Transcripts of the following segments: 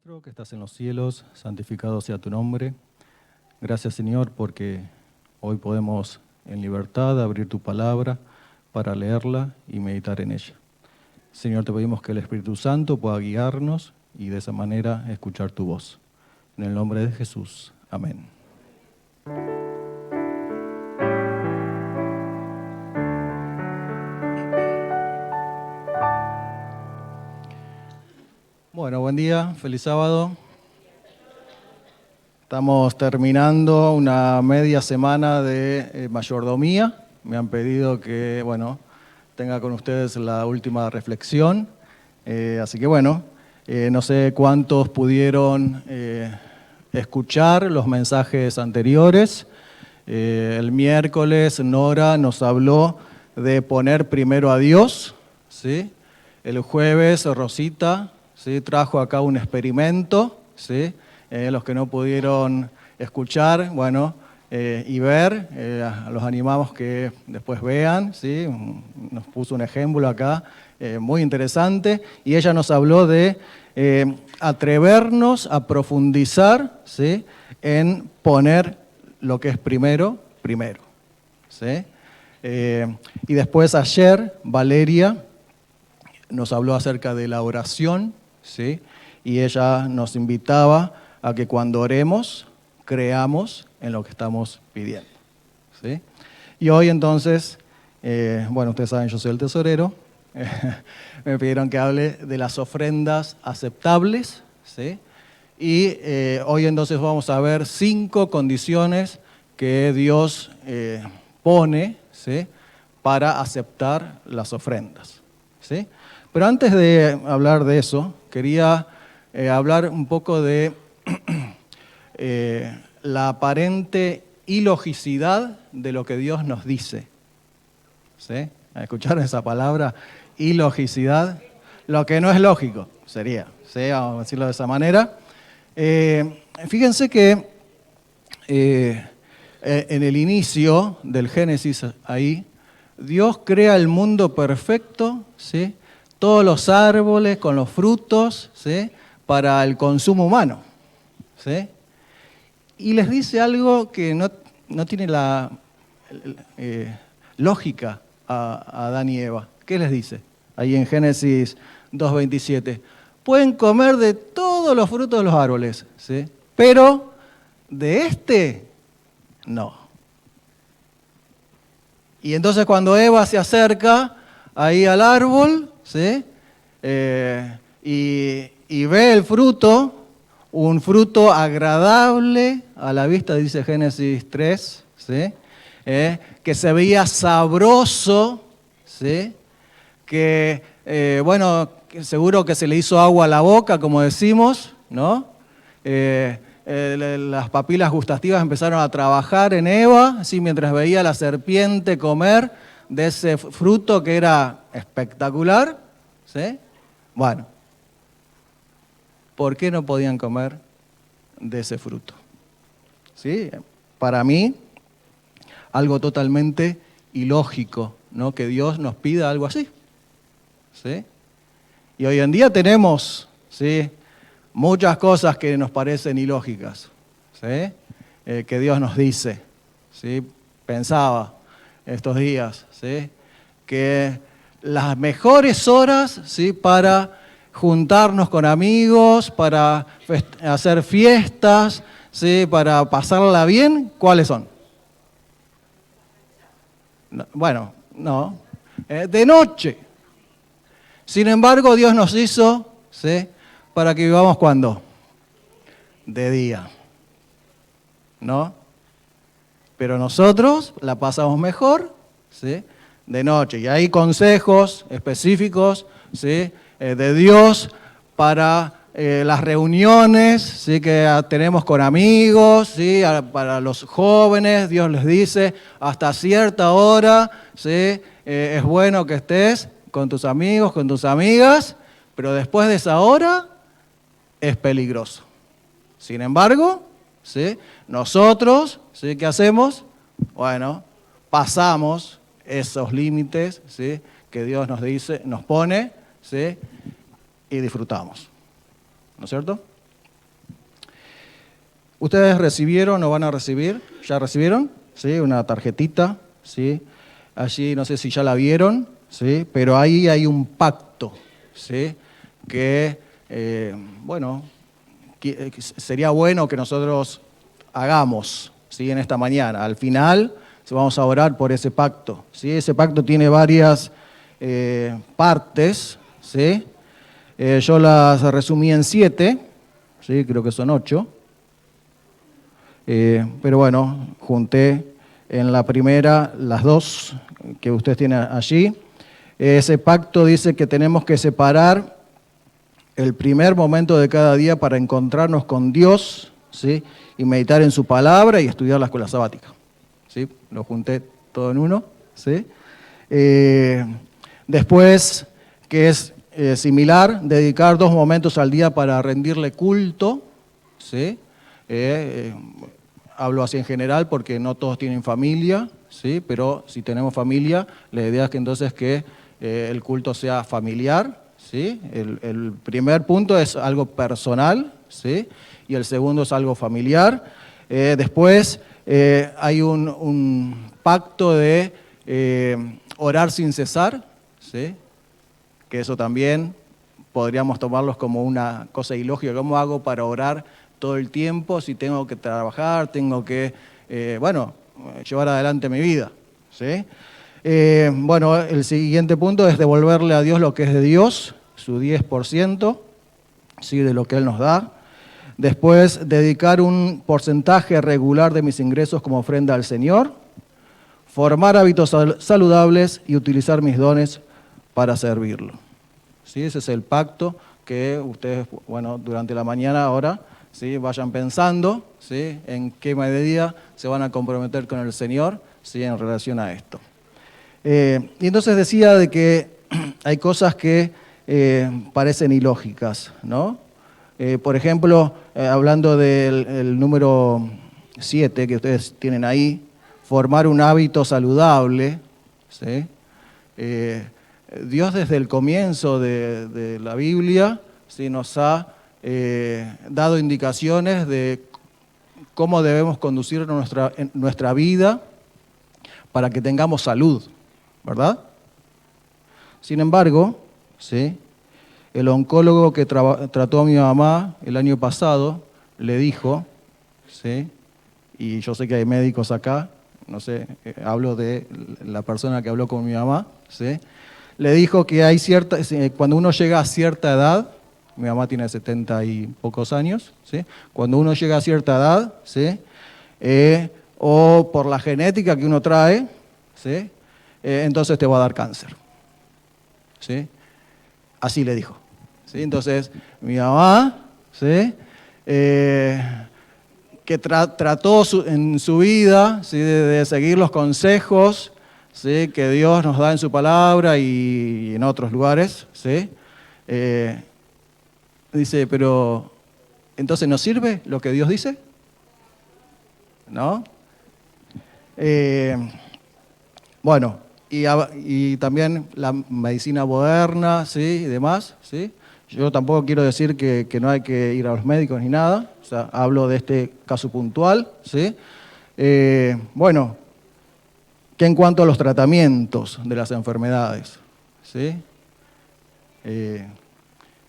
Nuestro que estás en los cielos, santificado sea tu nombre. Gracias, Señor, porque hoy podemos en libertad abrir tu palabra para leerla y meditar en ella. Señor, te pedimos que el Espíritu Santo pueda guiarnos y de esa manera escuchar tu voz. En el nombre de Jesús. Amén. Bueno, buen día, feliz sábado. Estamos terminando una media semana de mayordomía. Me han pedido que, bueno, tenga con ustedes la última reflexión. Así que, bueno, no sé cuántos pudieron escuchar los mensajes anteriores. El miércoles Nora nos habló de poner primero a Dios, ¿sí? El jueves Rosita, ¿sí?, trajo acá un experimento, ¿sí? Los que no pudieron escuchar, bueno, y ver, los animamos que después vean, ¿sí? Nos puso un ejemplo acá muy interesante, y ella nos habló de atrevernos a profundizar, ¿sí?, en poner lo que es primero, ¿sí? Y después ayer Valeria nos habló acerca de la oración, ¿sí? Y ella nos invitaba a que cuando oremos, creamos en lo que estamos pidiendo, ¿sí? Y hoy entonces, bueno, ustedes saben, yo soy el tesorero, me pidieron que hable de las ofrendas aceptables, ¿sí? Y hoy entonces vamos a ver 5 condiciones que Dios pone, ¿sí?, para aceptar las ofrendas, ¿sí? Pero antes de hablar de eso, quería hablar un poco de la aparente ilogicidad de lo que Dios nos dice, ¿sí? ¿Escucharon esa palabra? Ilogicidad. Lo que no es lógico sería, ¿sí?, vamos a decirlo de esa manera. Fíjense que en el inicio del Génesis, ahí, Dios crea el mundo perfecto, ¿sí?, todos los árboles con los frutos, ¿sí?, para el consumo humano, ¿sí? Y les dice algo que no tiene la lógica a Adán y Eva. ¿Qué les dice? Ahí en Génesis 2:27. Pueden comer de todos los frutos de los árboles, ¿sí?, pero de este, no. Y entonces cuando Eva se acerca ahí al árbol, ¿sí?, y ve el fruto, un fruto agradable a la vista, dice Génesis 3, ¿sí?, que se veía sabroso, ¿sí?, que, bueno, seguro que se le hizo agua a la boca, como decimos, ¿no? Las papilas gustativas empezaron a trabajar en Eva, así mientras veía a la serpiente comer de ese fruto que era espectacular, ¿sí? Bueno, ¿por qué no podían comer de ese fruto? ¿Sí? Para mí, algo totalmente ilógico, ¿no?, que Dios nos pida algo así, ¿sí? Y hoy en día tenemos, ¿sí?, muchas cosas que nos parecen ilógicas, ¿sí?, que Dios nos dice, ¿sí? Pensaba estos días, ¿sí?, que las mejores horas, ¿sí?, para juntarnos con amigos, para hacer fiestas, ¿sí?, para pasarla bien, ¿cuáles son? No, bueno, no, de noche. Sin embargo, Dios nos hizo, ¿sí?, para que vivamos ¿cuándo? De día, ¿no? Pero nosotros la pasamos mejor, ¿sí?, de noche. Y hay consejos específicos, ¿sí?, de Dios para las reuniones, ¿sí?, que tenemos con amigos, ¿sí?, para los jóvenes. Dios les dice, hasta cierta hora, ¿sí?, es bueno que estés con tus amigos, con tus amigas, pero después de esa hora es peligroso. Sin embargo, ¿sí?, nosotros, ¿sí?, ¿qué hacemos? Bueno, pasamos esos límites, ¿sí?, que Dios nos dice, nos pone, ¿sí?, y disfrutamos. ¿No es cierto? ¿Ustedes recibieron o van a recibir? ¿Ya recibieron? ¿Sí? Una tarjetita, ¿sí? Allí no sé si ya la vieron, ¿sí? Pero ahí hay un pacto, ¿sí? Que, sería bueno que nosotros hagamos, ¿sí? En esta mañana. Al final vamos a orar por ese pacto, ¿sí? Ese pacto tiene varias partes, ¿sí? Yo las resumí en 7, ¿sí? Creo que son 8. Pero bueno, junté en la primera las 2 que ustedes tienen allí. Ese pacto dice que tenemos que separar el primer momento de cada día para encontrarnos con Dios, ¿sí? Y meditar en su palabra y estudiar la escuela sabática, ¿sí? Lo junté todo en uno, ¿sí? Después, que es similar, dedicar 2 momentos al día para rendirle culto, ¿sí? Hablo así en general porque no todos tienen familia, ¿sí? Pero si tenemos familia, la idea es que entonces el culto sea familiar, ¿sí? El primer punto es algo personal, ¿sí? Y el segundo es algo familiar. Después hay un pacto de orar sin cesar, ¿sí? Que eso también podríamos tomarlos como una cosa ilógica. ¿Cómo hago para orar todo el tiempo si tengo que trabajar, tengo que, llevar adelante mi vida, ¿sí? El siguiente punto es devolverle a Dios lo que es de Dios, su 10%, ¿sí? De lo que Él nos da. Después, dedicar un porcentaje regular de mis ingresos como ofrenda al Señor. Formar hábitos saludables y utilizar mis dones para servirlo. ¿Sí? Ese es el pacto que ustedes, durante la mañana ahora, ¿sí? Vayan pensando, ¿sí? En qué medida se van a comprometer con el Señor, ¿sí? En relación a esto. Y entonces decía de que hay cosas que parecen ilógicas, ¿no? Por ejemplo, hablando del número 7 que ustedes tienen ahí, formar un hábito saludable, ¿sí? Dios desde el comienzo de la Biblia, ¿sí? Nos ha dado indicaciones de cómo debemos conducir nuestra vida para que tengamos salud, ¿verdad? Sin embargo, ¿sí? El oncólogo que trató a mi mamá el año pasado le dijo, ¿sí? Y yo sé que hay médicos acá, no sé, hablo de la persona que habló con mi mamá, ¿sí? Le dijo que hay cuando uno llega a cierta edad, mi mamá tiene 70 y pocos años, ¿sí? Cuando uno llega a cierta edad, ¿sí? O por la genética que uno trae, ¿sí? Entonces te va a dar cáncer, ¿sí? Así le dijo, ¿sí? Entonces mi mamá, ¿sí? Que trató en su vida, ¿sí? de seguir los consejos, ¿sí? Que Dios nos da en su palabra y en otros lugares, ¿sí? Dice, pero ¿entonces no sirve lo que Dios dice? ¿No? Y también la medicina moderna, ¿sí? Y demás, ¿sí? Yo tampoco quiero decir que no hay que ir a los médicos ni nada, o sea, hablo de este caso puntual, ¿sí? Que en cuanto a los tratamientos de las enfermedades, ¿sí?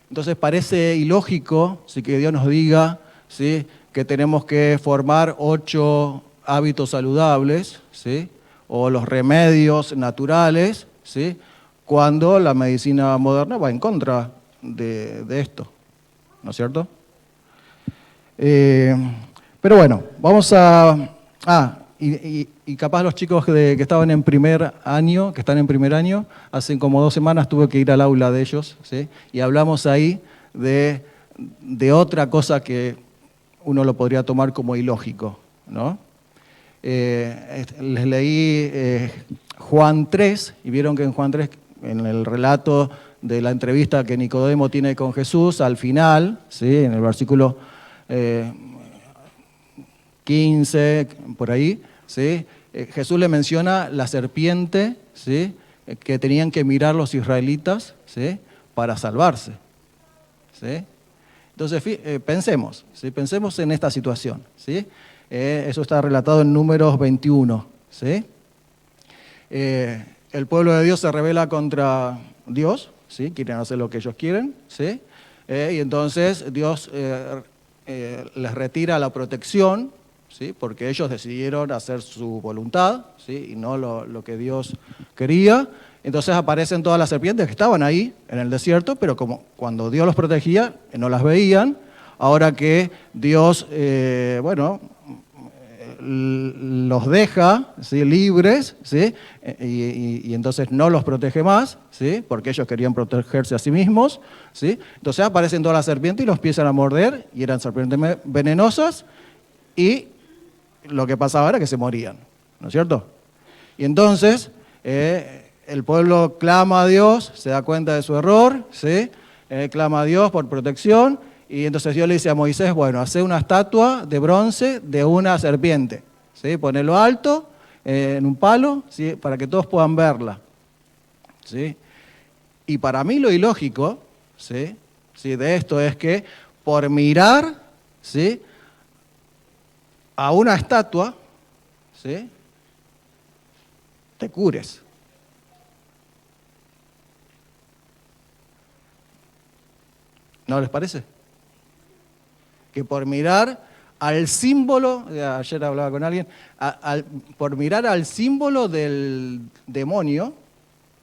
Entonces parece ilógico, ¿sí? Que Dios nos diga, ¿sí? Que tenemos que formar 8 hábitos saludables, ¿sí? O los remedios naturales, ¿sí? Cuando la medicina moderna va en contra de esto, ¿no es cierto? Pero bueno, vamos a... Y capaz los chicos que estaban en primer año, que están en primer año, hace como 2 semanas tuve que ir al aula de ellos, ¿sí? Y hablamos ahí de otra cosa que uno lo podría tomar como ilógico, ¿no? Les leí Juan 3, y vieron que en Juan 3, en el relato de la entrevista que Nicodemo tiene con Jesús, al final, ¿sí? En el versículo 15, por ahí, ¿sí? Jesús le menciona la serpiente, ¿sí? Que tenían que mirar los israelitas, ¿sí? Para salvarse, ¿sí? Entonces, pensemos, ¿sí? Pensemos en esta situación, ¿sí? Eso está relatado en Números 21, ¿sí? El pueblo de Dios se rebela contra Dios, ¿sí? Quieren hacer lo que ellos quieren, ¿sí? Y entonces Dios les retira la protección, ¿sí? Porque ellos decidieron hacer su voluntad, ¿sí? Y no lo que Dios quería. Entonces aparecen todas las serpientes que estaban ahí en el desierto, pero como cuando Dios los protegía, no las veían. Ahora que Dios, los deja, ¿sí? Libres, ¿sí? Y entonces no los protege más, ¿sí? Porque ellos querían protegerse a sí mismos, ¿sí? Entonces aparecen todas las serpientes y los empiezan a morder, y eran serpientes venenosas, y lo que pasaba era que se morían, ¿no es cierto? Y entonces el pueblo clama a Dios, se da cuenta de su error, ¿sí? Clama a Dios por protección, y entonces Dios le dice a Moisés, bueno, hace una estatua de bronce de una serpiente, ¿sí? Ponelo alto, en un palo, ¿sí? Para que todos puedan verla, ¿sí? Y para mí lo ilógico, ¿sí? ¿Sí? De esto es que por mirar, ¿sí? A una estatua, ¿sí? Te cures. ¿No les parece? Que por mirar al símbolo, ayer hablaba con alguien, por mirar al símbolo del demonio,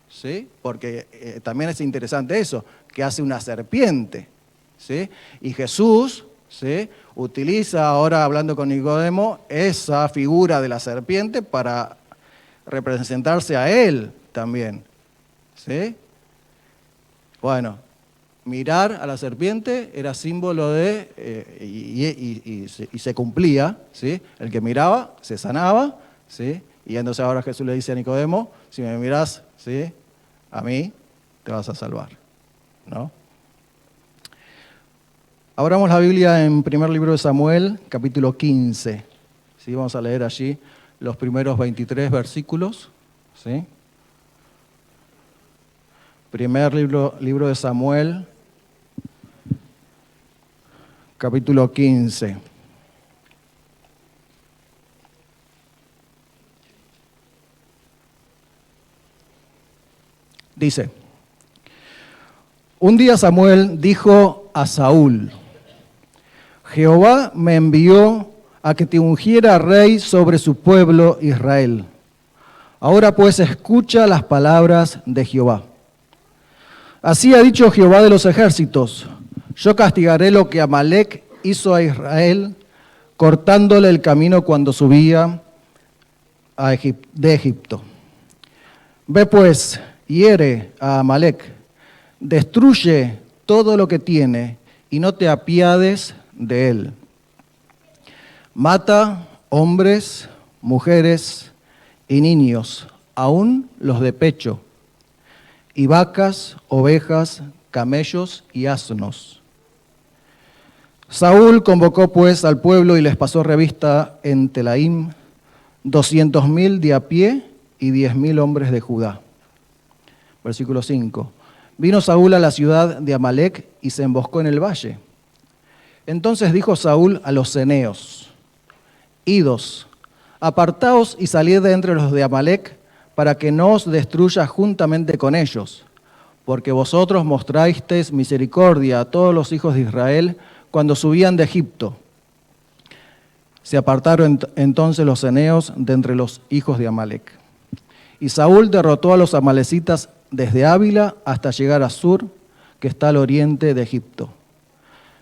¿sí? Porque también es interesante eso, que hace una serpiente, ¿sí? Y Jesús, ¿sí? Utiliza ahora, hablando con Nicodemo, esa figura de la serpiente para representarse a él también, ¿sí? Bueno, mirar a la serpiente era símbolo de, y se cumplía, ¿sí? El que miraba se sanaba, ¿sí? Y entonces ahora Jesús le dice a Nicodemo, si me mirás, ¿sí? A mí, te vas a salvar, ¿no? Abramos la Biblia en primer libro de Samuel, capítulo 15, ¿sí? Vamos a leer allí los primeros 23 versículos, ¿sí? Primer libro de Samuel, capítulo 15. Dice, un día Samuel dijo a Saúl, Jehová me envió a que te ungiera rey sobre su pueblo Israel. Ahora pues escucha las palabras de Jehová. Así ha dicho Jehová de los ejércitos, yo castigaré lo que Amalec hizo a Israel, cortándole el camino cuando subía de Egipto. Ve pues, hiere a Amalec, destruye todo lo que tiene y no te apiades de él. Mata hombres, mujeres y niños, aun los de pecho, y vacas, ovejas, camellos y asnos. Saúl convocó pues al pueblo y les pasó revista en Telaim 200.000 de a pie y 10.000 hombres de Judá. Versículo 5. Vino Saúl a la ciudad de Amalec y se emboscó en el valle. Entonces dijo Saúl a los ceneos, idos, apartaos y salid de entre los de Amalec, para que no os destruya juntamente con ellos, porque vosotros mostrasteis misericordia a todos los hijos de Israel cuando subían de Egipto. Se apartaron entonces los ceneos de entre los hijos de Amalec. Y Saúl derrotó a los amalecitas desde Ávila hasta llegar a Sur, que está al oriente de Egipto.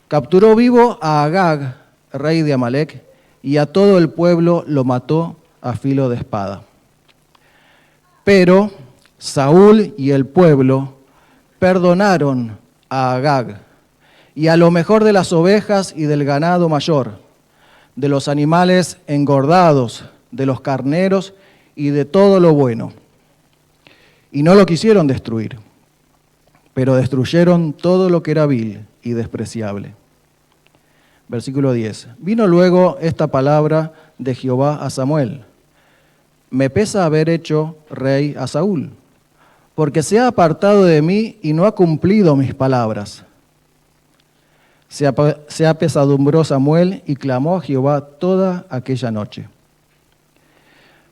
Capturó vivo a Agag, rey de Amalec, y a todo el pueblo lo mató a filo de espada. Pero Saúl y el pueblo perdonaron a Agag, y a lo mejor de las ovejas y del ganado mayor, de los animales engordados, de los carneros y de todo lo bueno. Y no lo quisieron destruir, pero destruyeron todo lo que era vil y despreciable. Versículo 10. Vino luego esta palabra de Jehová a Samuel. Me pesa haber hecho rey a Saúl, porque se ha apartado de mí y no ha cumplido mis palabras. Se apesadumbró Samuel y clamó a Jehová toda aquella noche.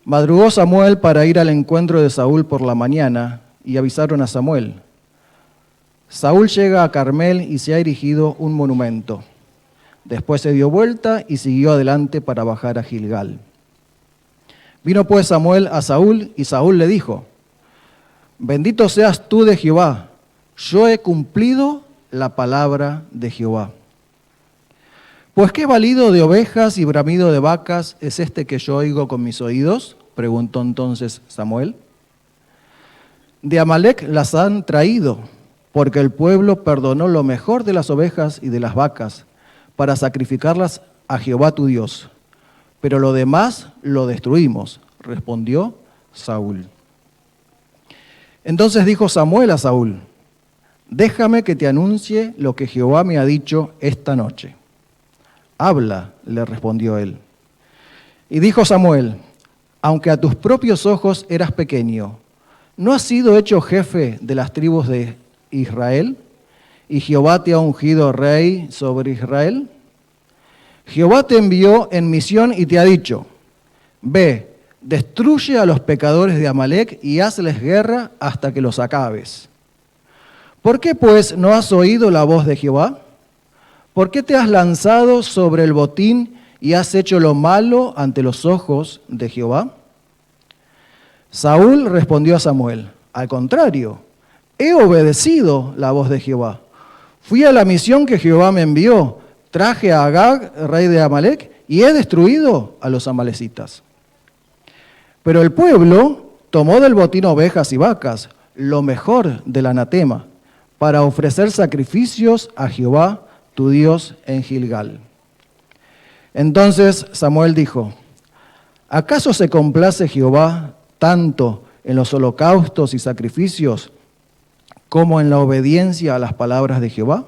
Madrugó Samuel para ir al encuentro de Saúl por la mañana y avisaron a Samuel. Saúl llega a Carmel y se ha erigido un monumento. Después se dio vuelta y siguió adelante para bajar a Gilgal. Vino pues Samuel a Saúl y Saúl le dijo, bendito seas tú de Jehová, yo he cumplido la palabra de Jehová. Pues qué balido de ovejas y bramido de vacas es este que yo oigo con mis oídos, preguntó entonces Samuel. De Amalec las han traído, porque el pueblo perdonó lo mejor de las ovejas y de las vacas, para sacrificarlas a Jehová tu Dios. Pero lo demás lo destruimos, respondió Saúl. Entonces dijo Samuel a Saúl, déjame que te anuncie lo que Jehová me ha dicho esta noche. Habla, le respondió él. Y dijo Samuel, aunque a tus propios ojos eras pequeño, ¿no has sido hecho jefe de las tribus de Israel? ¿Y Jehová te ha ungido rey sobre Israel? Jehová te envió en misión y te ha dicho, ve, destruye a los pecadores de Amalec y hazles guerra hasta que los acabes. ¿Por qué pues no has oído la voz de Jehová? ¿Por qué te has lanzado sobre el botín y has hecho lo malo ante los ojos de Jehová? Saúl respondió a Samuel, al contrario, he obedecido la voz de Jehová. Fui a la misión que Jehová me envió, traje a Agag, rey de Amalec, y he destruido a los amalecitas. Pero el pueblo tomó del botín ovejas y vacas, lo mejor del anatema, para ofrecer sacrificios a Jehová, tu Dios, en Gilgal. Entonces Samuel dijo, ¿acaso se complace Jehová tanto en los holocaustos y sacrificios como en la obediencia a las palabras de Jehová?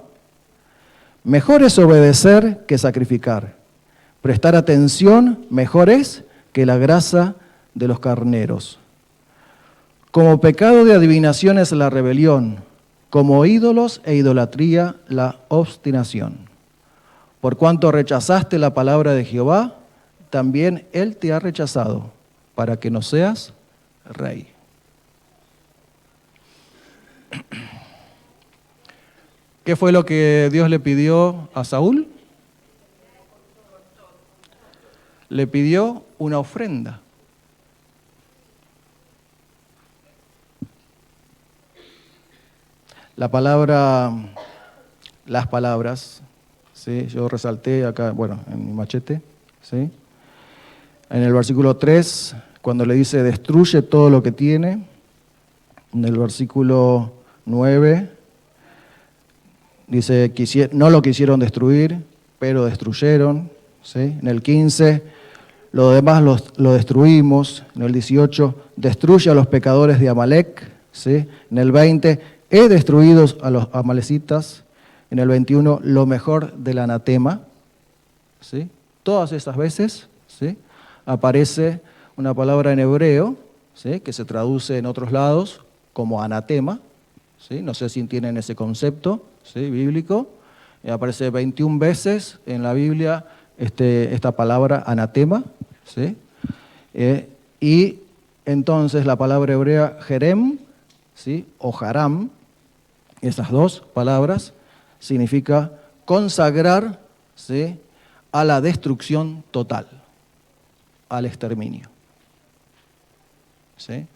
Mejor es obedecer que sacrificar. Prestar atención mejor es que la grasa de los carneros. Como pecado de adivinación es la rebelión, como ídolos e idolatría la obstinación. Por cuanto rechazaste la palabra de Jehová, también Él te ha rechazado, para que no seas rey. ¿Qué fue lo que Dios le pidió a Saúl? Le pidió una ofrenda. Las palabras, ¿sí? Yo resalté acá, bueno, en mi machete, ¿sí? En el versículo 3, cuando le dice, destruye todo lo que tiene. En el versículo 9, dice, no lo quisieron destruir, pero destruyeron. ¿Sí? En el 15, lo demás lo destruimos. En el 18, destruye a los pecadores de Amalec. ¿Sí? En el 20, he destruido a los amalecitas. En el 21, lo mejor del anatema. ¿Sí? Todas esas veces, ¿sí? Aparece una palabra en hebreo, ¿sí? Que se traduce en otros lados como anatema. ¿Sí? No sé si tienen ese concepto, ¿sí? Bíblico. Aparece 21 veces en la Biblia esta palabra anatema. ¿Sí? Y entonces la palabra hebrea jerem, ¿sí? O haram, esas dos palabras, significa consagrar, ¿sí? A la destrucción total, al exterminio. ¿Sí?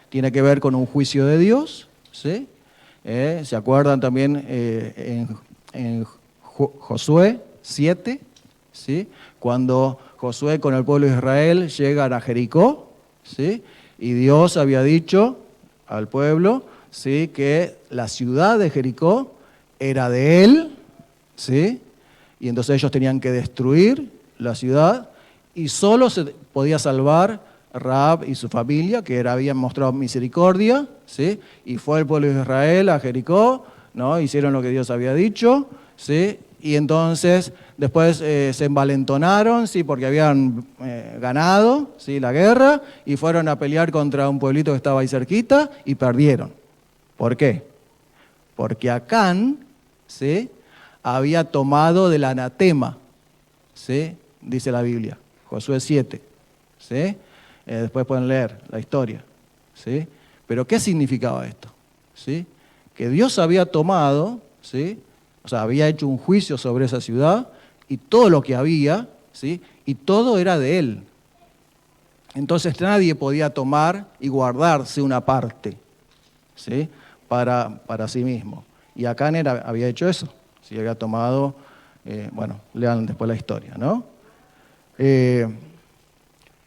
Tiene que ver con un juicio de Dios, ¿sí? ¿Se acuerdan también en Josué 7? ¿Sí? Cuando Josué con el pueblo de Israel llegan a Jericó, ¿sí? Y Dios había dicho al pueblo, ¿sí? Que la ciudad de Jericó era de él, ¿sí? Y entonces ellos tenían que destruir la ciudad y solo se podía salvar Rahab y su familia, que habían mostrado misericordia, ¿sí? Y fue el pueblo de Israel a Jericó, ¿no? Hicieron lo que Dios había dicho, ¿sí? Y entonces después se envalentonaron, ¿sí? Porque habían ganado, ¿sí? La guerra y fueron a pelear contra un pueblito que estaba ahí cerquita y perdieron. ¿Por qué? Porque Acán, ¿sí? había tomado del anatema, ¿sí? Dice la Biblia, Josué 7, ¿sí? Después pueden leer la historia, ¿sí? Pero ¿qué significaba esto? ¿Sí? Que Dios había tomado, ¿sí? O sea, había hecho un juicio sobre esa ciudad y todo lo que había, ¿sí? Y todo era de Él. Entonces nadie podía tomar y guardarse una parte, ¿sí? Para sí mismo. Y Acán había hecho eso, ¿sí? Había tomado, bueno, lean después la historia, ¿no?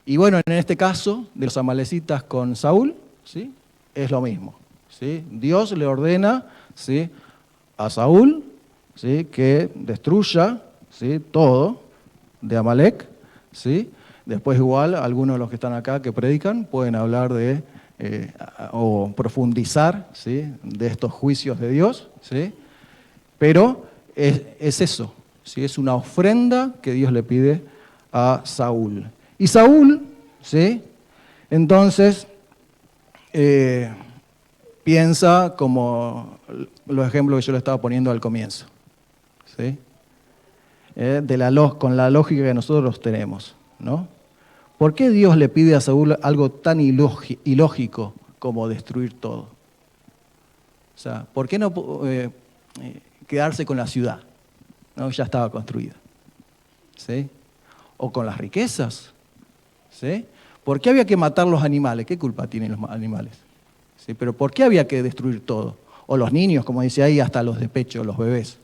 Y bueno, en este caso de los amalecitas con Saúl, ¿sí? Es lo mismo, ¿sí? Dios le ordena, ¿sí? A Saúl, ¿sí? Que destruya, ¿sí? Todo de Amalec, ¿sí? Después igual, algunos de los que están acá que predican pueden hablar de, o profundizar, ¿sí? De estos juicios de Dios, ¿sí? Pero es eso, ¿sí? Es una ofrenda que Dios le pide a Saúl. Y Saúl, ¿sí? Entonces, piensa como los ejemplos que yo le estaba poniendo al comienzo, ¿sí? Con la lógica que nosotros tenemos, ¿no? ¿Por qué Dios le pide a Saúl algo tan ilógico como destruir todo? O sea, ¿por qué no quedarse con la ciudad? ¿No? Ya estaba construida, ¿sí? O con las riquezas, ¿sí? ¿Por qué había que matar los animales? ¿Qué culpa tienen los animales? ¿Sí? Pero ¿por qué había que destruir todo? O los niños, como dice ahí, hasta los de pecho, los bebés,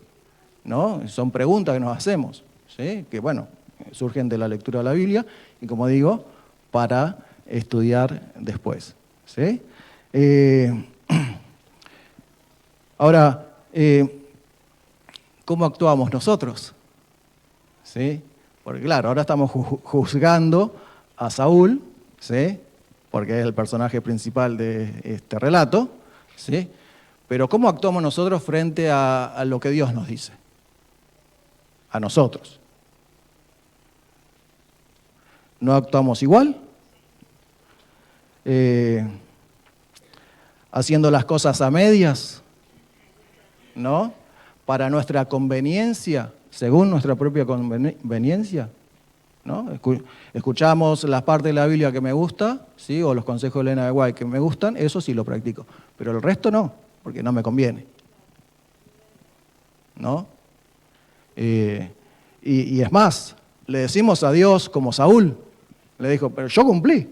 ¿no? Son preguntas que nos hacemos, ¿sí? Que bueno, surgen de la lectura de la Biblia y como digo, para estudiar después, ¿sí? Ahora, ¿cómo actuamos nosotros? ¿Sí? Porque claro, ahora estamos juzgando a Saúl, ¿sí? Porque es el personaje principal de este relato, ¿sí? Pero ¿cómo actuamos nosotros frente a lo que Dios nos dice? A nosotros. ¿No actuamos igual? Haciendo las cosas a medias, ¿no? Para nuestra conveniencia, según nuestra propia conveniencia, ¿no? Escuchamos las partes de la Biblia que me gusta, ¿sí? O los consejos de Elena de White que me gustan, eso sí lo practico. Pero el resto no, porque no me conviene, ¿no? Y es más, le decimos a Dios como Saúl, le dijo, pero yo cumplí.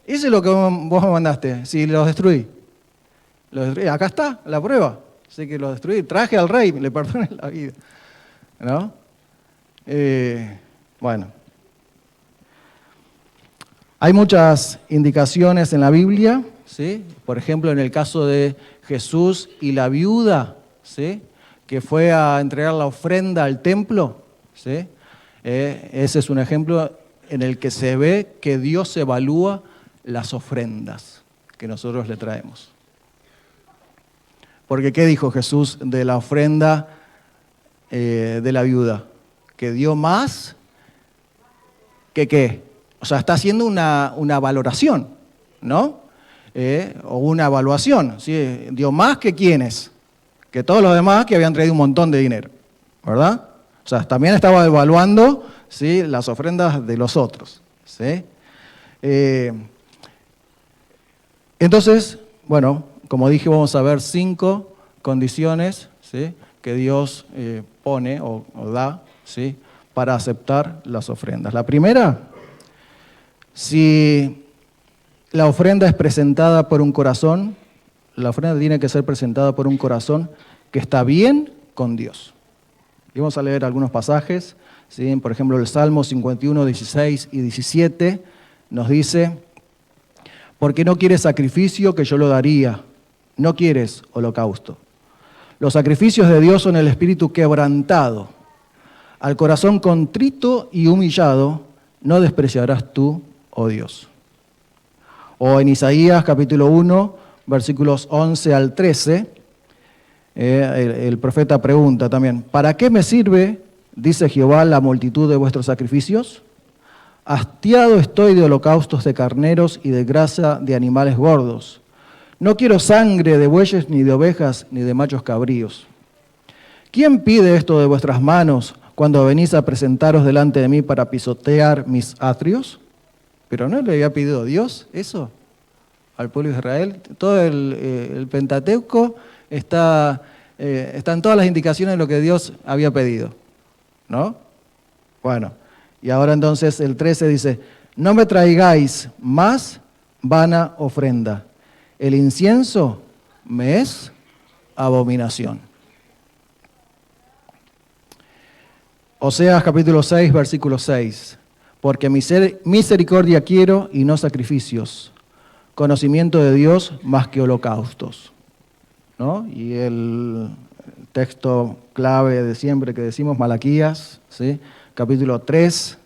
Hice lo que vos me mandaste, si los destruí. Acá está la prueba, sé que los destruí. Traje al rey, le perdoné la vida, ¿no? Bueno. Hay muchas indicaciones en la Biblia, ¿sí? Por ejemplo, en el caso de Jesús y la viuda, ¿sí? Que fue a entregar la ofrenda al templo, ¿sí? Ese es un ejemplo en el que se ve que Dios evalúa las ofrendas que nosotros le traemos. Porque ¿qué dijo Jesús de la ofrenda de la viuda? Que dio más que ¿qué? O sea, está haciendo una valoración, ¿no? O una evaluación, ¿sí? Dio más que quiénes, que todos los demás que habían traído un montón de dinero, ¿verdad? O sea, también estaba evaluando, ¿sí? Las ofrendas de los otros, ¿sí? Entonces, bueno, como dije, vamos a ver 5 condiciones, ¿sí? Que Dios pone o da, ¿sí? Para aceptar las ofrendas. La primera, si la ofrenda es presentada por un corazón, la ofrenda tiene que ser presentada por un corazón que está bien con Dios. Y vamos a leer algunos pasajes, ¿sí? Por ejemplo, el Salmo 51, 16 y 17 nos dice, porque no quieres sacrificio que yo lo daría, no quieres holocausto. Los sacrificios de Dios son el espíritu quebrantado. Al corazón contrito y humillado no despreciarás tú, oh Dios. O en Isaías capítulo 1, versículos 11 al 13, el profeta pregunta también, ¿para qué me sirve, dice Jehová, la multitud de vuestros sacrificios? Hastiado estoy de holocaustos de carneros y de grasa de animales gordos. No quiero sangre de bueyes, ni de ovejas, ni de machos cabríos. ¿quién pide esto de vuestras manos cuando venís a presentaros delante de mí para pisotear mis atrios? ¿Pero no le había pedido Dios eso al pueblo de Israel? Todo el Pentateuco están todas las indicaciones de lo que Dios había pedido, ¿no? Bueno, y ahora entonces el 13 dice, no me traigáis más vana ofrenda. El incienso me es abominación. Oseas capítulo 6, versículo 6. Porque misericordia quiero y no sacrificios, conocimiento de Dios más que holocaustos, ¿no? Y el texto clave de siempre que decimos, Malaquías, ¿sí? Capítulo 3,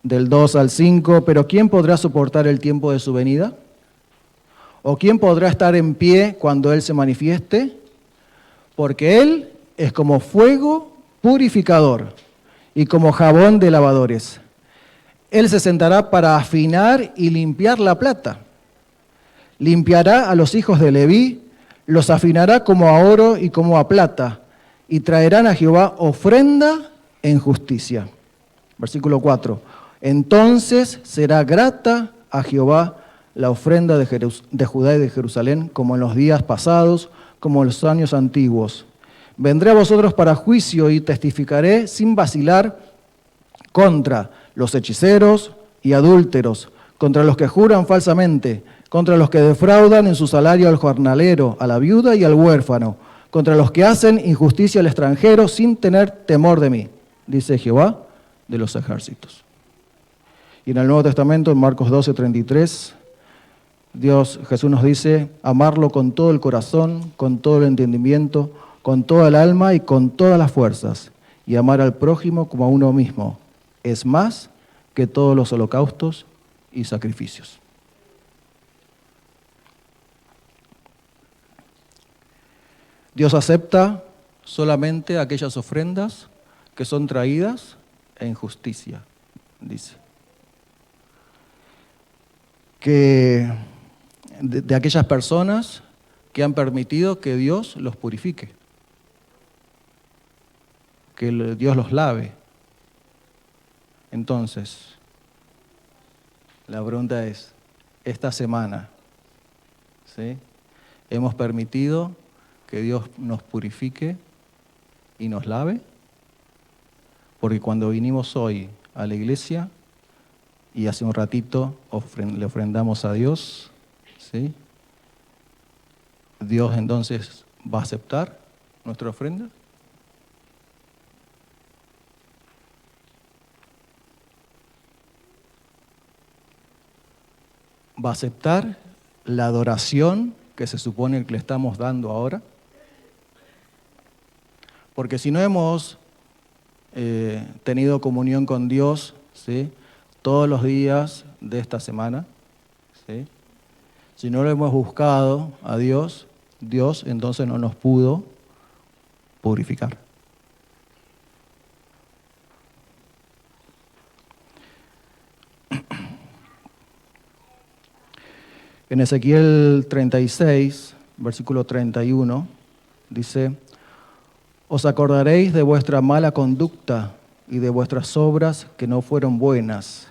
del 2 al 5. Pero ¿quién podrá soportar el tiempo de su venida? ¿O quién podrá estar en pie cuando Él se manifieste? Porque Él es como fuego purificador y como jabón de lavadores. Él se sentará para afinar y limpiar la plata. Limpiará a los hijos de Leví, los afinará como a oro y como a plata, y traerán a Jehová ofrenda en justicia. Versículo 4. Entonces será grata a Jehová la ofrenda de Judá y de Jerusalén, como en los días pasados, como en los años antiguos. Vendré a vosotros para juicio y testificaré sin vacilar contra los hechiceros y adúlteros, contra los que juran falsamente, contra los que defraudan en su salario al jornalero, a la viuda y al huérfano, contra los que hacen injusticia al extranjero sin tener temor de mí, dice Jehová de los ejércitos. Y en el Nuevo Testamento, en Marcos 12:33, Jesús nos dice, amarlo con todo el corazón, con todo el entendimiento, con toda el alma y con todas las fuerzas, y amar al prójimo como a uno mismo, es más que todos los holocaustos y sacrificios. Dios acepta solamente aquellas ofrendas que son traídas en justicia, dice. Que de aquellas personas que han permitido que Dios los purifique, que Dios los lave. Entonces, la pregunta es, esta semana, ¿sí?, ¿hemos permitido que Dios nos purifique y nos lave? Porque cuando vinimos hoy a la iglesia y hace un ratito le ofrendamos a Dios, ¿sí?, ¿Dios entonces va a aceptar nuestra ofrenda? ¿Va a aceptar la adoración que se supone que le estamos dando ahora? Porque si no hemos tenido comunión con Dios, ¿sí?, todos los días de esta semana, ¿sí?, si no lo hemos buscado a Dios, Dios entonces no nos pudo purificar. En Ezequiel 36, versículo 31, dice, os acordaréis de vuestra mala conducta y de vuestras obras que no fueron buenas,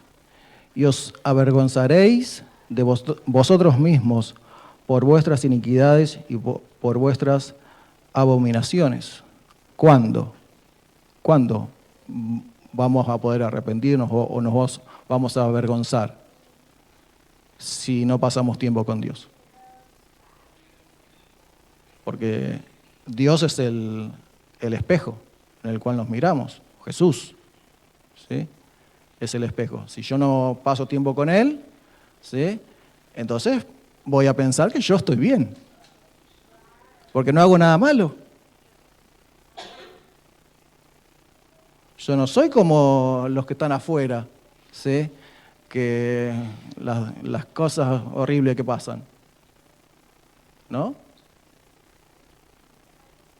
y os avergonzaréis de vosotros mismos por vuestras iniquidades y por vuestras abominaciones. ¿Cuándo? ¿Cuándo vamos a poder arrepentirnos o nos vamos a avergonzar si no pasamos tiempo con Dios? Porque Dios es el espejo en el cual nos miramos, Jesús, ¿sí?, es el espejo. Si yo no paso tiempo con Él, ¿sí?, entonces voy a pensar que yo estoy bien, porque no hago nada malo. Yo no soy como los que están afuera, ¿sí?, que las cosas horribles que pasan, ¿no?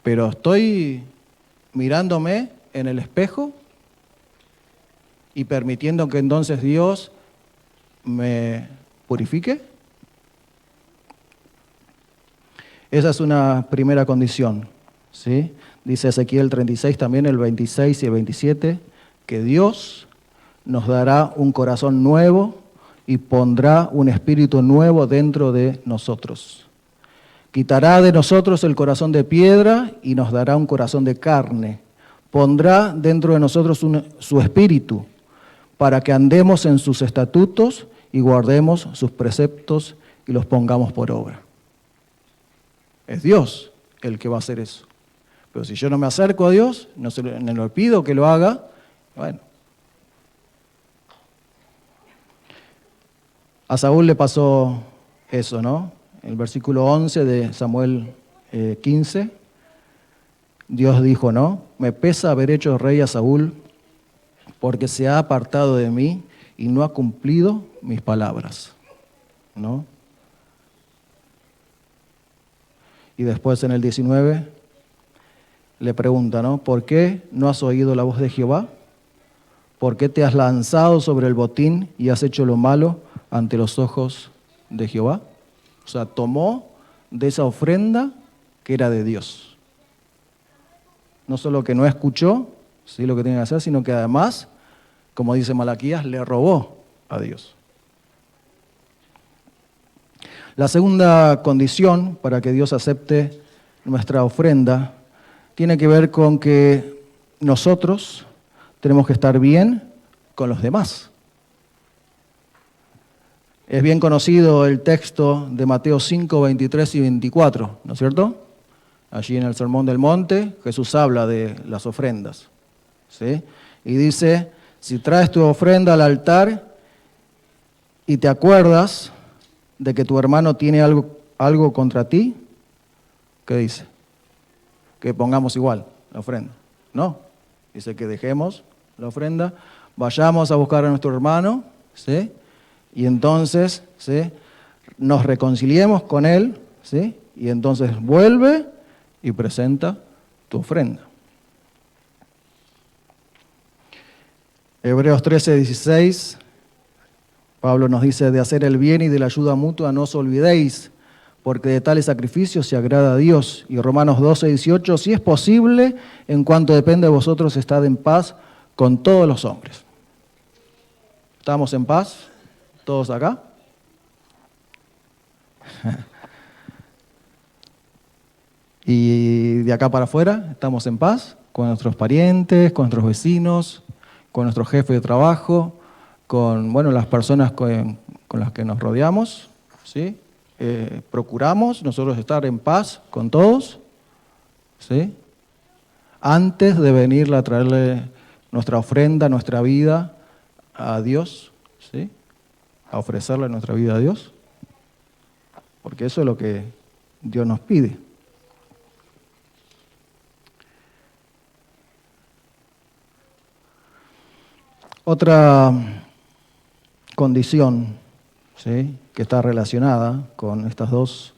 Pero estoy mirándome en el espejo y permitiendo que entonces Dios me purifique. Esa es una primera condición, ¿sí? Dice Ezequiel 36 también, el 26 y el 27, que Dios nos dará un corazón nuevo y pondrá un espíritu nuevo dentro de nosotros. Quitará de nosotros el corazón de piedra y nos dará un corazón de carne. Pondrá dentro de nosotros su espíritu para que andemos en sus estatutos y guardemos sus preceptos y los pongamos por obra. Es Dios el que va a hacer eso. Pero si yo no me acerco a Dios, no le pido que lo haga, bueno. A Saúl le pasó eso, ¿no? El versículo 11 de Samuel 15, Dios dijo, ¿no? Me pesa haber hecho rey a Saúl porque se ha apartado de mí y no ha cumplido mis palabras, ¿no? Y después en el 19 le pregunta, ¿no? ¿Por qué no has oído la voz de Jehová? ¿Por qué te has lanzado sobre el botín y has hecho lo malo ante los ojos de Jehová? O sea, tomó de esa ofrenda que era de Dios. No solo que no escuchó, sí, lo que tenía que hacer, sino que además, como dice Malaquías, le robó a Dios. La segunda condición para que Dios acepte nuestra ofrenda tiene que ver con que nosotros tenemos que estar bien con los demás. Es bien conocido el texto de Mateo 5, 23 y 24, ¿no es cierto? Allí en el Sermón del Monte, Jesús habla de las ofrendas, ¿sí? Y dice, si traes tu ofrenda al altar y te acuerdas de que tu hermano tiene algo contra ti, ¿qué dice? Que pongamos igual la ofrenda. No, dice que dejemos la ofrenda, vayamos a buscar a nuestro hermano, ¿sí? Y entonces, ¿sí? Nos reconciliemos con él, ¿sí? Y entonces vuelve y presenta tu ofrenda. Hebreos 13, 16, Pablo nos dice, de hacer el bien y de la ayuda mutua no os olvidéis, porque de tales sacrificios se agrada a Dios. Y Romanos 12, 18, si es posible, en cuanto depende de vosotros, estad en paz con todos los hombres. ¿Estamos en paz? ¿Todos acá? Y de acá para afuera, ¿estamos en paz? Con nuestros parientes, con nuestros vecinos, con nuestro jefe de trabajo, con las personas con las que nos rodeamos, ¿sí? Procuramos nosotros estar en paz con todos, ¿sí? Antes de venir a traerle nuestra ofrenda, nuestra vida a Dios, ¿sí? A ofrecerle nuestra vida a Dios, porque eso es lo que Dios nos pide. Otra condición, ¿sí? Que está relacionada con estas dos,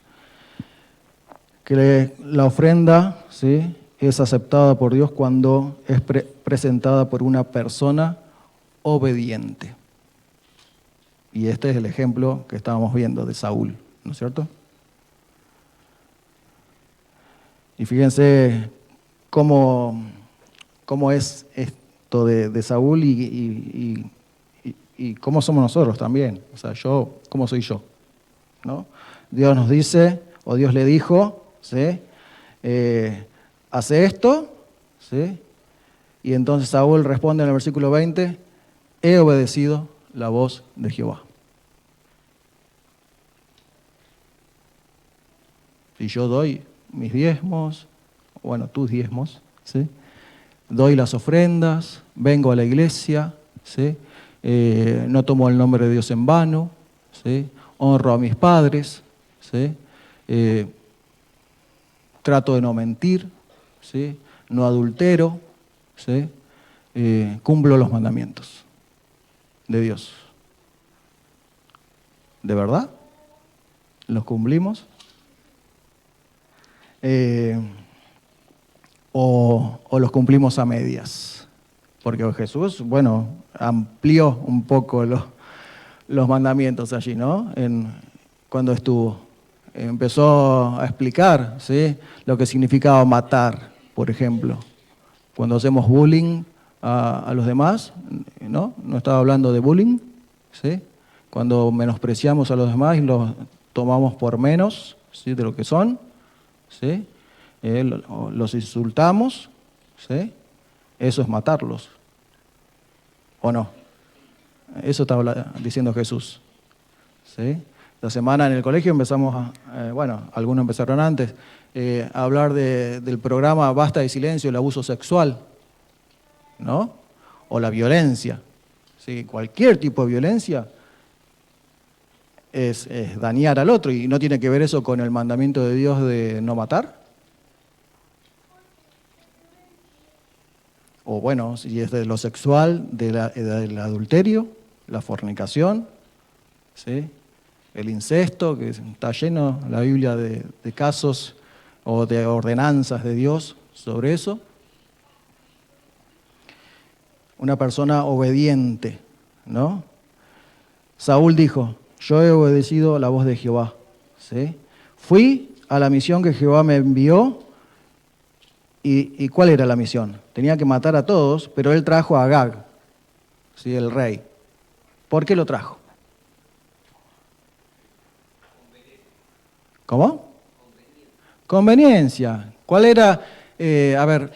que la ofrenda, ¿sí? Es aceptada por Dios cuando es presentada por una persona obediente. Y este es el ejemplo que estábamos viendo de Saúl, ¿no es cierto? Y fíjense cómo es esto de Saúl y cómo somos nosotros también. O sea, ¿cómo soy yo? ¿No? Dios nos dice, o Dios le dijo, ¿sí? Hace esto, ¿sí? Y entonces Saúl responde en el versículo 20, he obedecido la voz de Jehová. Si yo doy mis diezmos, tus diezmos, ¿sí? Doy las ofrendas, vengo a la iglesia, ¿sí? No tomo el nombre de Dios en vano, ¿sí? Honro a mis padres, ¿sí? Trato de no mentir, ¿sí? No adultero, ¿sí? Cumplo los mandamientos de Dios. ¿De verdad? ¿Los cumplimos? O los cumplimos a medias. Porque Jesús, amplió un poco los mandamientos allí, ¿no? Cuando estuvo empezó a explicar, ¿sí?, lo que significaba matar, por ejemplo. Cuando hacemos bullying a los demás, ¿no? No estaba hablando de bullying, ¿sí? Cuando menospreciamos a los demás y los tomamos por menos, ¿sí?, de lo que son, ¿sí? Los insultamos, ¿sí? Eso es matarlos, ¿o no? Eso está diciendo Jesús, ¿sí? La semana en el colegio empezamos, algunos empezaron antes, a hablar del programa Basta de Silencio, el abuso sexual, ¿no? O la violencia, ¿sí? Cualquier tipo de violencia es dañar al otro, y no tiene que ver eso con el mandamiento de Dios de no matar. O bueno, si es de lo sexual, del adulterio, la fornicación, ¿sí?, el incesto, que está lleno la Biblia de casos o de ordenanzas de Dios sobre eso. Una persona obediente, ¿no? Saúl dijo, yo he obedecido la voz de Jehová, ¿sí? Fui a la misión que Jehová me envió. ¿Y cuál era la misión? Tenía que matar a todos, pero él trajo a Agag, ¿sí?, el rey. ¿Por qué lo trajo? ¿Cómo? Conveniencia. ¿Cuál era? Él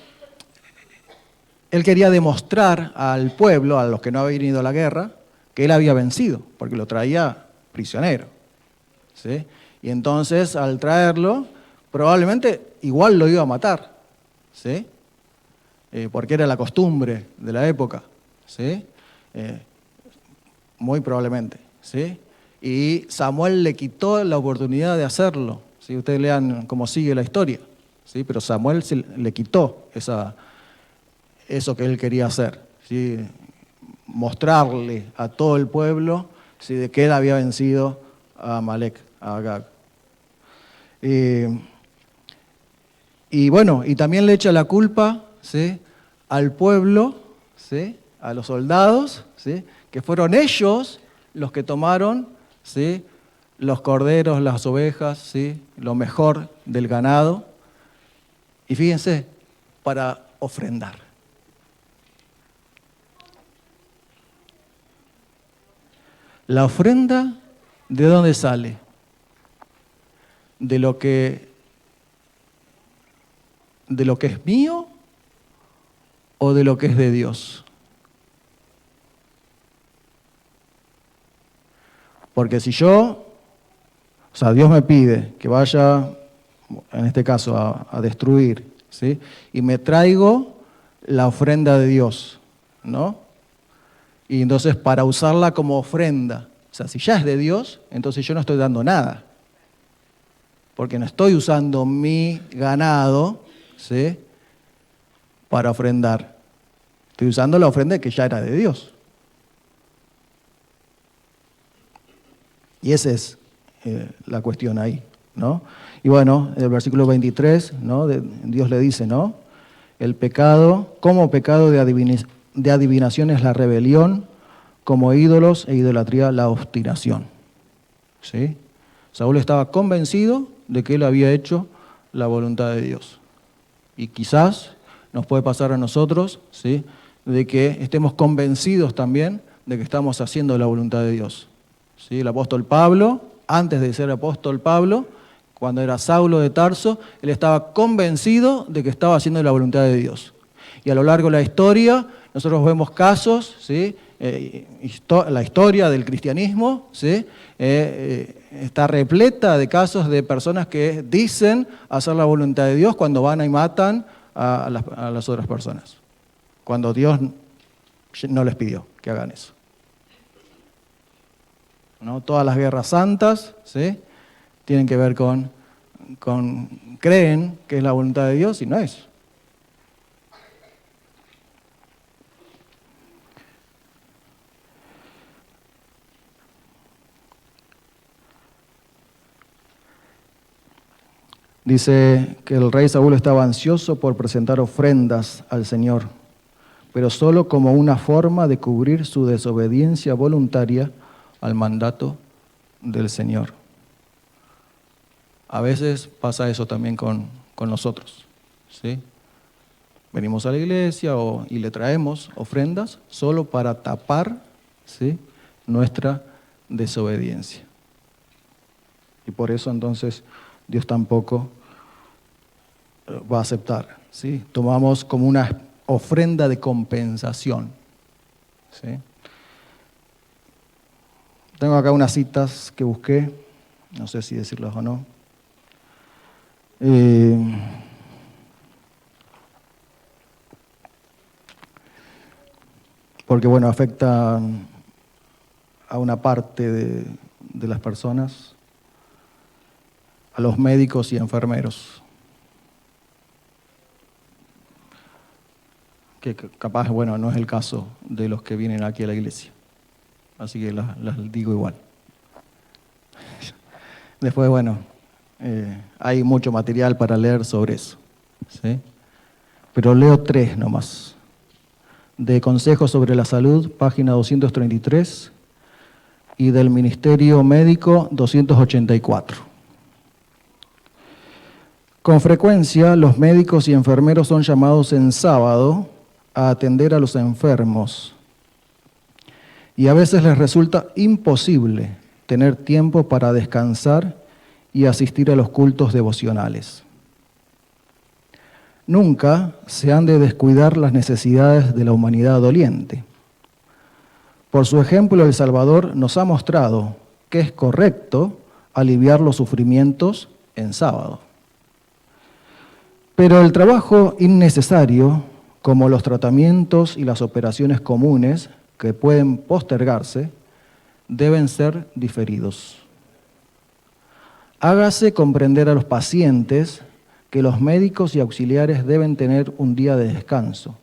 quería demostrar al pueblo, a los que no habían ido a la guerra, que él había vencido, porque lo traía prisionero, ¿sí? Y entonces, al traerlo, probablemente igual lo iba a matar, ¿sí? Porque era la costumbre de la época, ¿sí? Muy probablemente, ¿sí? Y Samuel le quitó la oportunidad de hacerlo, ¿sí? Ustedes lean cómo sigue la historia, ¿sí? Pero Samuel le quitó eso que él quería hacer, ¿sí? Mostrarle a todo el pueblo, ¿sí?, de que él había vencido a Amalek, a Agag. Y bueno, y también le echa la culpa, ¿sí?, al pueblo, ¿sí?, a los soldados, ¿sí?, que fueron ellos los que tomaron, ¿sí?, los corderos, las ovejas, ¿sí?, lo mejor del ganado. Y fíjense, para ofrendar. La ofrenda, ¿de dónde sale? ¿De lo que es mío o de lo que es de Dios? Porque si Dios me pide que vaya, en este caso, a destruir, ¿sí?, y me traigo la ofrenda de Dios, ¿no? Y entonces para usarla como ofrenda, o sea, si ya es de Dios, entonces yo no estoy dando nada. Porque no estoy usando mi ganado, ¿sí?, para ofrendar. Estoy usando la ofrenda que ya era de Dios. Y esa es la cuestión ahí, ¿no? Y bueno, el versículo 23, ¿no?, Dios le dice, ¿no?, el pecado, como pecado de adivinación es la rebelión, como ídolos e idolatría la obstinación, ¿sí? Saúl estaba convencido de que él había hecho la voluntad de Dios. Y quizás nos puede pasar a nosotros, ¿sí?, de que estemos convencidos también de que estamos haciendo la voluntad de Dios, ¿sí? El apóstol Pablo, antes de ser apóstol Pablo, cuando era Saulo de Tarso, él estaba convencido de que estaba haciendo la voluntad de Dios. Y a lo largo de la historia, nosotros vemos casos, ¿sí?, la historia del cristianismo, ¿sí?, está repleta de casos de personas que dicen hacer la voluntad de Dios cuando van y matan a las otras personas, cuando Dios no les pidió que hagan eso, ¿no? Todas las guerras santas, ¿sí?, tienen que ver con creen que es la voluntad de Dios y no es. Dice que el rey Saúl estaba ansioso por presentar ofrendas al Señor, pero solo como una forma de cubrir su desobediencia voluntaria al mandato del Señor. A veces pasa eso también con nosotros, ¿sí? Venimos a la iglesia y le traemos ofrendas solo para tapar, ¿sí?, nuestra desobediencia. Y por eso entonces Dios tampoco va a aceptar, ¿sí? Tomamos como una ofrenda de compensación, ¿sí? Tengo acá unas citas que busqué, no sé si decirlas o no. Porque bueno, afecta a una parte de las personas, a los médicos y enfermeros, que capaz, bueno, no es el caso de los que vienen aquí a la iglesia, así que las digo igual. Después, bueno, hay mucho material para leer sobre eso, ¿sí? Pero leo 3 nomás. De Consejos sobre la Salud, página 233, y del Ministerio Médico, 284. Con frecuencia, los médicos y enfermeros son llamados en sábado a atender a los enfermos, y a veces les resulta imposible tener tiempo para descansar y asistir a los cultos devocionales. Nunca se han de descuidar las necesidades de la humanidad doliente. Por su ejemplo, el Salvador nos ha mostrado que es correcto aliviar los sufrimientos en sábado. Pero el trabajo innecesario, como los tratamientos y las operaciones comunes que pueden postergarse, deben ser diferidos. Hágase comprender a los pacientes que los médicos y auxiliares deben tener un día de descanso.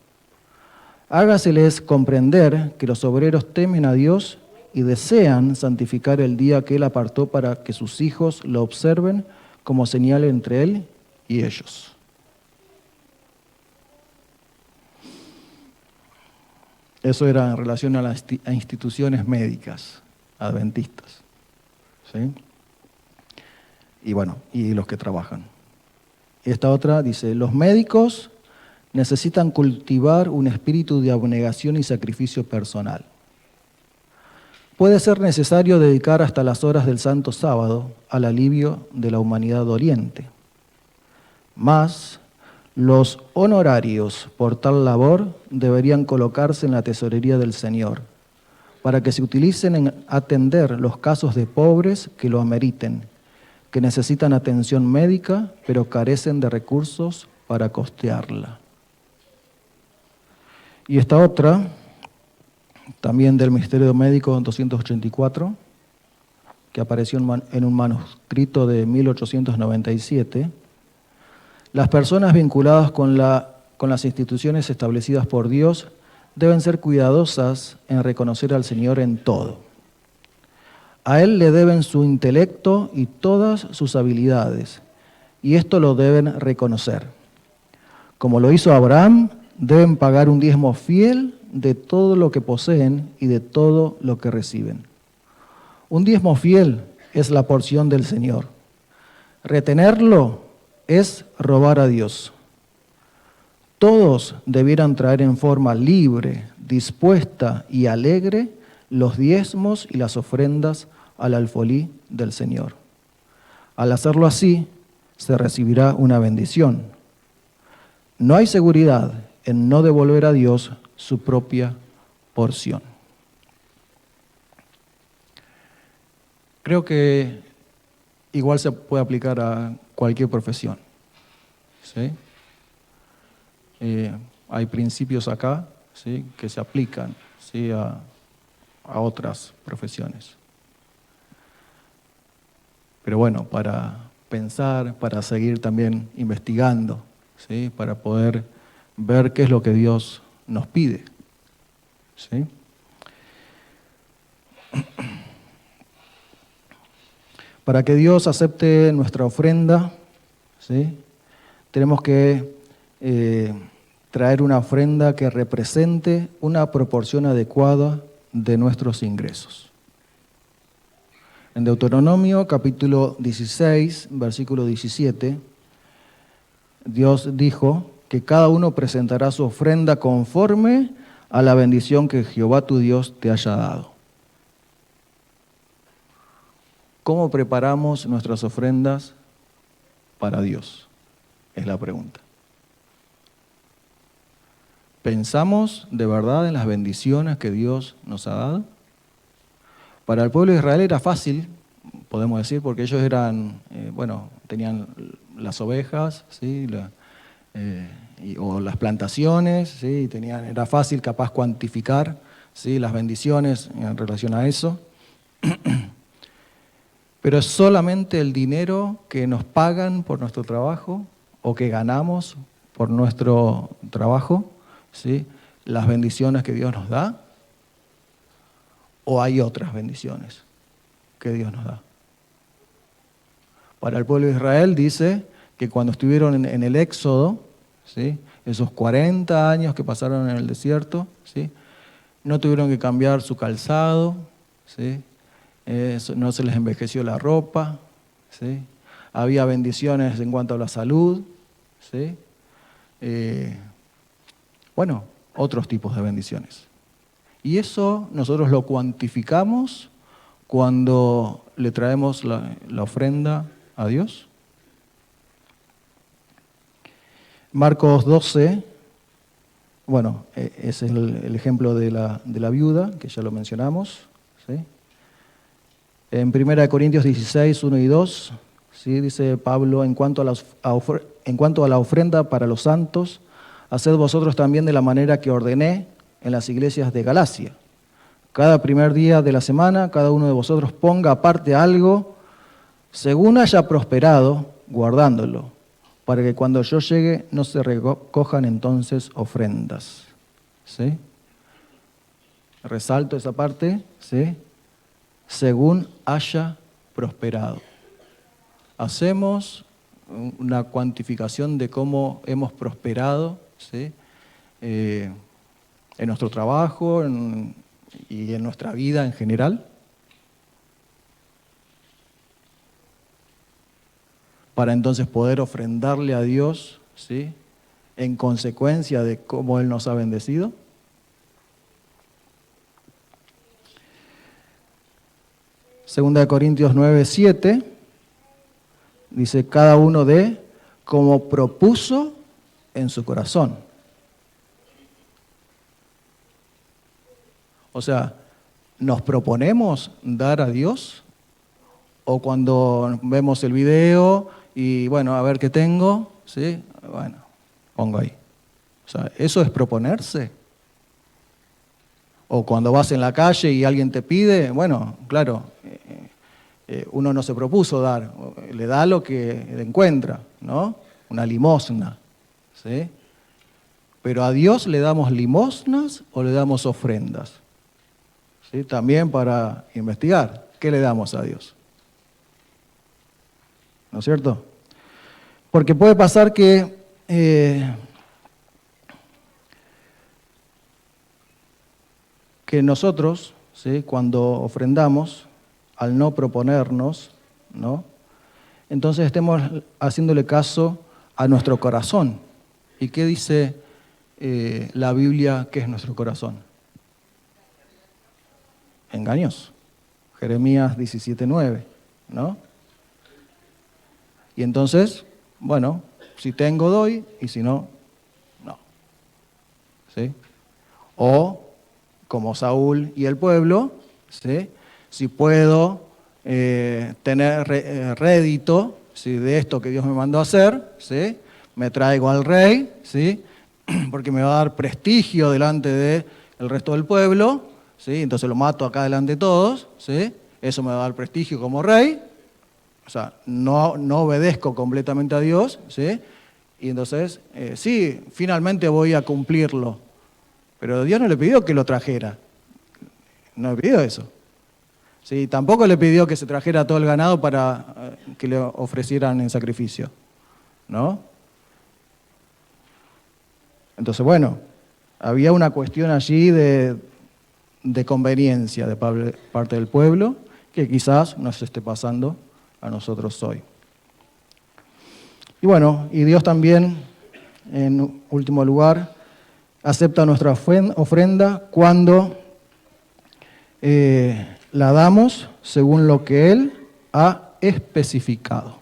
Hágaseles comprender que los obreros temen a Dios y desean santificar el día que Él apartó para que sus hijos lo observen como señal entre Él y ellos. Eso era en relación a las instituciones médicas adventistas, ¿sí? Y bueno, y los que trabajan. Esta otra dice, los médicos necesitan cultivar un espíritu de abnegación y sacrificio personal. Puede ser necesario dedicar hasta las horas del Santo Sábado al alivio de la humanidad doliente. Mas, los honorarios por tal labor deberían colocarse en la tesorería del Señor, para que se utilicen en atender los casos de pobres que lo ameriten, que necesitan atención médica, pero carecen de recursos para costearla. Y esta otra, también del Ministerio Médico 284, que apareció en un manuscrito de 1897, las personas vinculadas con las instituciones establecidas por Dios deben ser cuidadosas en reconocer al Señor en todo. A Él le deben su intelecto y todas sus habilidades, y esto lo deben reconocer. Como lo hizo Abraham, deben pagar un diezmo fiel de todo lo que poseen y de todo lo que reciben. Un diezmo fiel es la porción del Señor. Retenerlo es robar a Dios. Todos debieran traer en forma libre, dispuesta y alegre los diezmos y las ofrendas al alfolí del Señor. Al hacerlo así, se recibirá una bendición. No hay seguridad en no devolver a Dios su propia porción. Creo que igual se puede aplicar a cualquier profesión, ¿sí? Hay principios acá, ¿sí?, que se aplican, ¿sí?, a otras profesiones. Pero bueno, para pensar, para seguir también investigando, ¿sí?, para poder ver qué es lo que Dios nos pide, ¿sí? Para que Dios acepte nuestra ofrenda, ¿sí?, tenemos que traer una ofrenda que represente una proporción adecuada de nuestros ingresos. En Deuteronomio capítulo 16, versículo 17, Dios dijo que cada uno presentará su ofrenda conforme a la bendición que Jehová tu Dios te haya dado. ¿Cómo preparamos nuestras ofrendas para Dios? Es la pregunta. ¿Pensamos de verdad en las bendiciones que Dios nos ha dado? Para el pueblo de Israel era fácil, podemos decir, porque ellos eran, tenían las ovejas, ¿sí? O las plantaciones, ¿sí? Era fácil, capaz, cuantificar, ¿sí? Las bendiciones en relación a eso. Pero es solamente el dinero que nos pagan por nuestro trabajo o que ganamos por nuestro trabajo, ¿sí? Las bendiciones que Dios nos da, o hay otras bendiciones que Dios nos da. Para el pueblo de Israel dice que cuando estuvieron en el Éxodo, ¿sí? Esos 40 años que pasaron en el desierto, ¿sí? No tuvieron que cambiar su calzado, ¿sí? No se les envejeció la ropa, ¿sí? Había bendiciones en cuanto a la salud, ¿sí? Otros tipos de bendiciones. Y eso nosotros lo cuantificamos cuando le traemos la ofrenda a Dios. Marcos 12, es el ejemplo de la viuda, que ya lo mencionamos, ¿sí? En 1 Corintios 16, 1 y 2, ¿sí? Dice Pablo, en cuanto a la ofrenda para los santos, haced vosotros también de la manera que ordené en las iglesias de Galacia. Cada primer día de la semana, cada uno de vosotros ponga aparte algo, según haya prosperado, guardándolo, para que cuando yo llegue no se recojan entonces ofrendas. ¿Sí? Resalto esa parte, ¿sí? Según haya prosperado. Hacemos una cuantificación de cómo hemos prosperado, ¿sí? En nuestro trabajo y en nuestra vida en general, para entonces poder ofrendarle a Dios, ¿sí? En consecuencia de cómo Él nos ha bendecido. Segunda de Corintios 9, 7, dice, cada uno dé como propuso en su corazón. O sea, ¿nos proponemos dar a Dios? O cuando vemos el video y, a ver qué tengo, ¿sí? Pongo ahí. O sea, ¿eso es proponerse? O cuando vas en la calle y alguien te pide, claro, uno no se propuso dar, le da lo que encuentra, ¿no? Una limosna, ¿sí? Pero ¿a Dios le damos limosnas o le damos ofrendas? ¿Sí? También para investigar, ¿qué le damos a Dios? ¿No es cierto? Porque puede pasar que nosotros, ¿sí? Cuando ofrendamos, al no proponernos, ¿no? Entonces estemos haciéndole caso a nuestro corazón. ¿Y qué dice la Biblia que es nuestro corazón? Engañoso. Jeremías 17:9, ¿no? Y entonces, si tengo doy y si no, no. ¿Sí? O como Saúl y el pueblo, ¿sí? Si puedo tener rédito, ¿sí? De esto que Dios me mandó a hacer, ¿sí? Me traigo al rey, ¿sí? Porque me va a dar prestigio delante del resto del pueblo, ¿sí? Entonces lo mato acá delante de todos, ¿sí? Eso me va a dar prestigio como rey. O sea, no obedezco completamente a Dios, ¿sí? Y entonces, sí, finalmente voy a cumplirlo. Pero Dios no le pidió que lo trajera. No le pidió eso. Sí, tampoco le pidió que se trajera todo el ganado para que le ofrecieran en sacrificio, ¿no? Entonces, había una cuestión allí de conveniencia de parte del pueblo, que quizás nos esté pasando a nosotros hoy. Y bueno, y Dios también, en último lugar, acepta nuestra ofrenda cuando la damos según lo que Él ha especificado.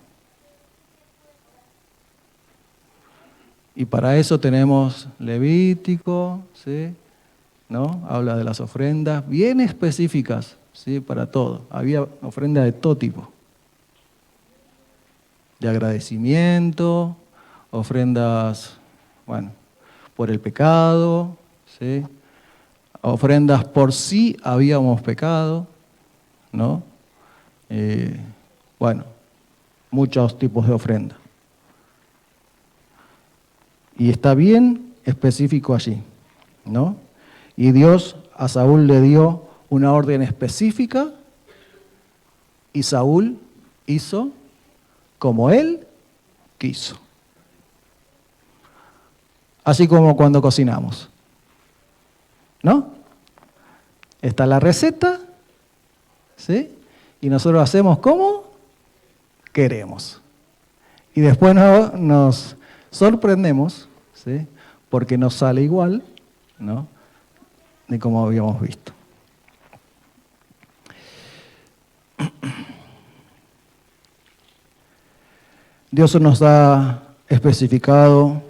Y para eso tenemos Levítico, ¿sí? ¿No? Habla de las ofrendas bien específicas, ¿sí? Para todo. Había ofrendas de todo tipo. De agradecimiento, ofrendas, bueno, por el pecado, ¿sí? Ofrendas por si habíamos pecado, ¿no? Bueno, muchos tipos de ofrenda. Y está bien específico allí, ¿no? Y Dios a Saúl le dio una orden específica y Saúl hizo como él quiso. Así como cuando cocinamos, ¿no? Está la receta, ¿sí? Y nosotros hacemos como queremos. Y después nos sorprendemos, ¿sí? Porque nos sale igual, ¿no? De como habíamos visto. Dios nos ha especificado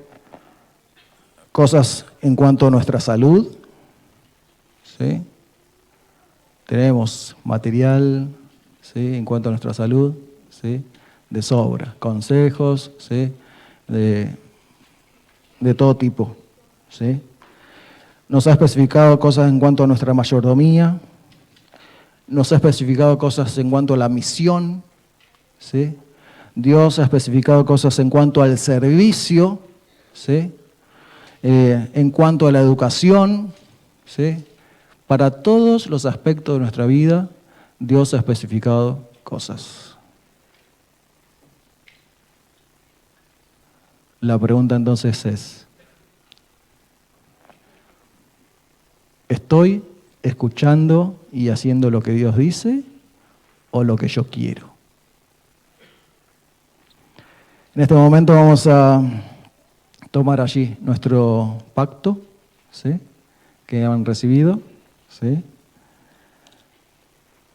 cosas en cuanto a nuestra salud, ¿sí? Tenemos material, ¿sí? En cuanto a nuestra salud, ¿sí? De sobra, consejos, ¿sí? De todo tipo, ¿sí? Nos ha especificado cosas en cuanto a nuestra mayordomía, nos ha especificado cosas en cuanto a la misión, ¿sí? Dios ha especificado cosas en cuanto al servicio, ¿sí? En cuanto a la educación, ¿sí? Para todos los aspectos de nuestra vida, Dios ha especificado cosas. La pregunta entonces es, ¿estoy escuchando y haciendo lo que Dios dice o lo que yo quiero? En este momento vamos a tomar allí nuestro pacto, ¿sí? Que han recibido, ¿sí?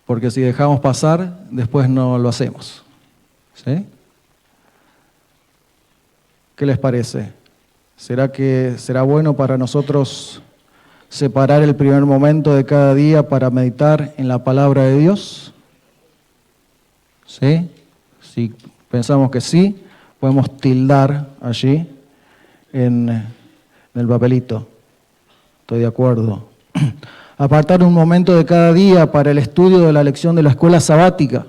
Porque si dejamos pasar, después no lo hacemos, ¿sí? ¿Qué les parece? ¿Será que será bueno para nosotros separar el primer momento de cada día para meditar en la palabra de Dios? ¿Sí? Si pensamos que sí, podemos tildar allí en el papelito. Estoy de acuerdo. Apartar un momento de cada día para el estudio de la lección de la escuela sabática,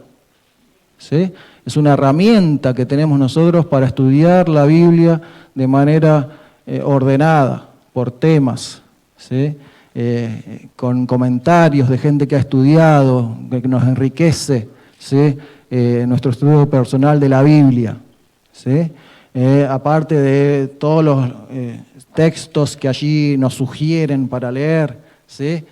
¿sí? Es una herramienta que tenemos nosotros para estudiar la Biblia de manera ordenada, por temas, ¿sí? Con comentarios de gente que ha estudiado, que nos enriquece, ¿sí? Nuestro estudio personal de la Biblia, ¿sí? Aparte de todos los textos que allí nos sugieren para leer, ¿sí?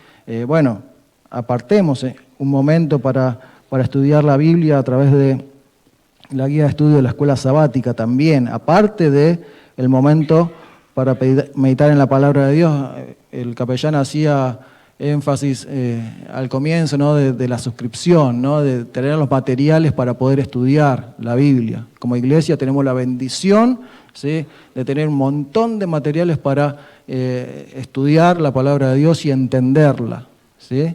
Bueno, apartemos un momento para estudiar la Biblia a través de la guía de estudio de la escuela sabática también, aparte de el momento para meditar en la palabra de Dios. El capellán hacía énfasis al comienzo, ¿no? de la suscripción, ¿no? De tener los materiales para poder estudiar la Biblia. Como iglesia tenemos la bendición, ¿sí? De tener un montón de materiales para estudiar la palabra de Dios y entenderla, ¿sí?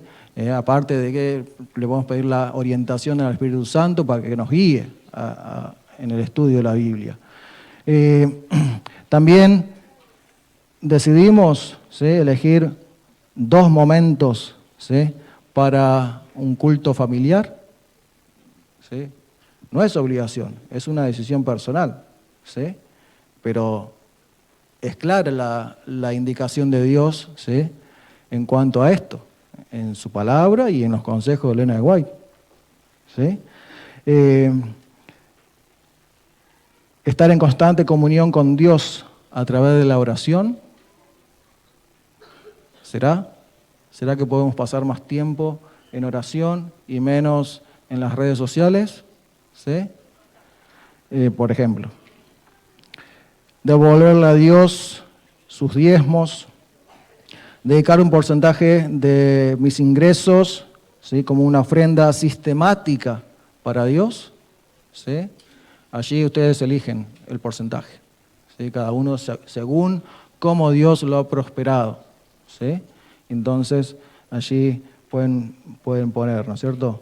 Aparte de que le podemos pedir la orientación al Espíritu Santo para que nos guíe en el estudio de la Biblia. También decidimos, ¿sí? Elegir 2 momentos, ¿sí? Para un culto familiar, ¿sí? No es obligación, es una decisión personal, ¿sí? Pero es clara la indicación de Dios, ¿sí? En cuanto a esto, en su palabra y en los consejos de Elena de White, ¿sí? Estar en constante comunión con Dios a través de la oración. ¿Será? ¿Será que podemos pasar más tiempo en oración y menos en las redes sociales, ¿sí? Por ejemplo, devolverle a Dios sus diezmos, dedicar un porcentaje de mis ingresos, ¿sí? Como una ofrenda sistemática para Dios, ¿sí? Allí ustedes eligen el porcentaje, ¿sí? Cada uno según cómo Dios lo ha prosperado, ¿sí? Entonces, allí pueden poner, ¿no es cierto?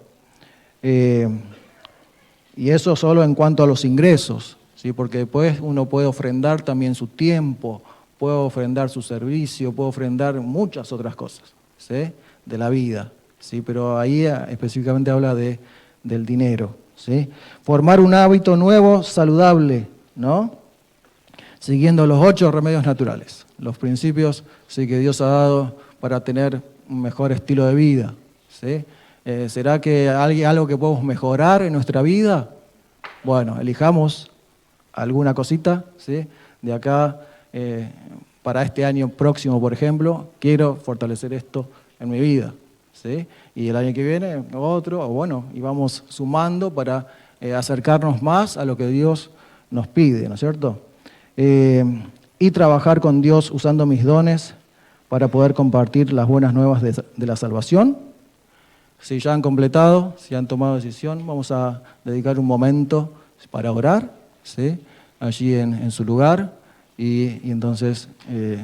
Y eso solo en cuanto a los ingresos, ¿sí? Porque después uno puede ofrendar también su tiempo, puede ofrendar su servicio, puede ofrendar muchas otras cosas, ¿sí? De la vida, ¿sí? Pero ahí específicamente habla del dinero, ¿sí? Formar un hábito nuevo, saludable, ¿no? Siguiendo los 8 remedios naturales, los principios, ¿sí? Que Dios ha dado para tener un mejor estilo de vida, ¿sí? ¿Será que hay algo que podemos mejorar en nuestra vida? Bueno, elijamos alguna cosita, ¿sí? De acá, para este año próximo, por ejemplo, quiero fortalecer esto en mi vida, ¿sí? Y el año que viene otro, o bueno, y vamos sumando para acercarnos más a lo que Dios nos pide, ¿no es cierto? Y trabajar con Dios usando mis dones para poder compartir las buenas nuevas de la salvación. Si ya han completado, si han tomado decisión, vamos a dedicar un momento para orar, ¿sí? Allí en su lugar, y entonces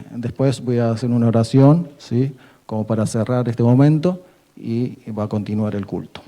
después voy a hacer una oración, ¿sí? Como para cerrar este momento, y va a continuar el culto.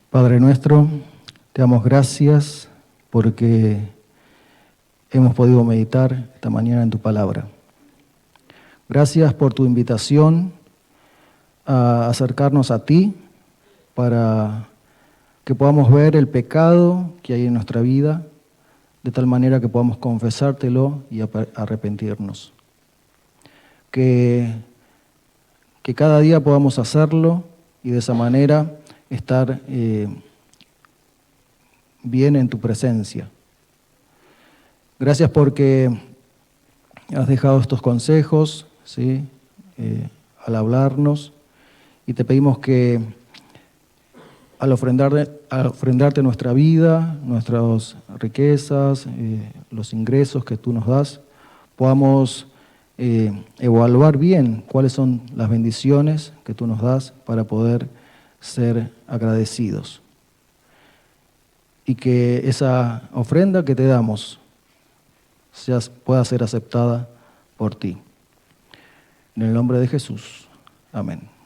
Padre nuestro, te damos gracias porque hemos podido meditar esta mañana en tu palabra. Gracias por tu invitación a acercarnos a ti para que podamos ver el pecado que hay en nuestra vida, de tal manera que podamos confesártelo y arrepentirnos. Que cada día podamos hacerlo y de esa manera estar bien en tu presencia. Gracias porque has dejado estos consejos, ¿sí? Al hablarnos, y te pedimos que al ofrendarte nuestra vida, nuestras riquezas, los ingresos que tú nos das, podamos evaluar bien cuáles son las bendiciones que tú nos das para poder ser agradecidos. Y que esa ofrenda que te damos pueda ser aceptada por ti. En el nombre de Jesús. Amén.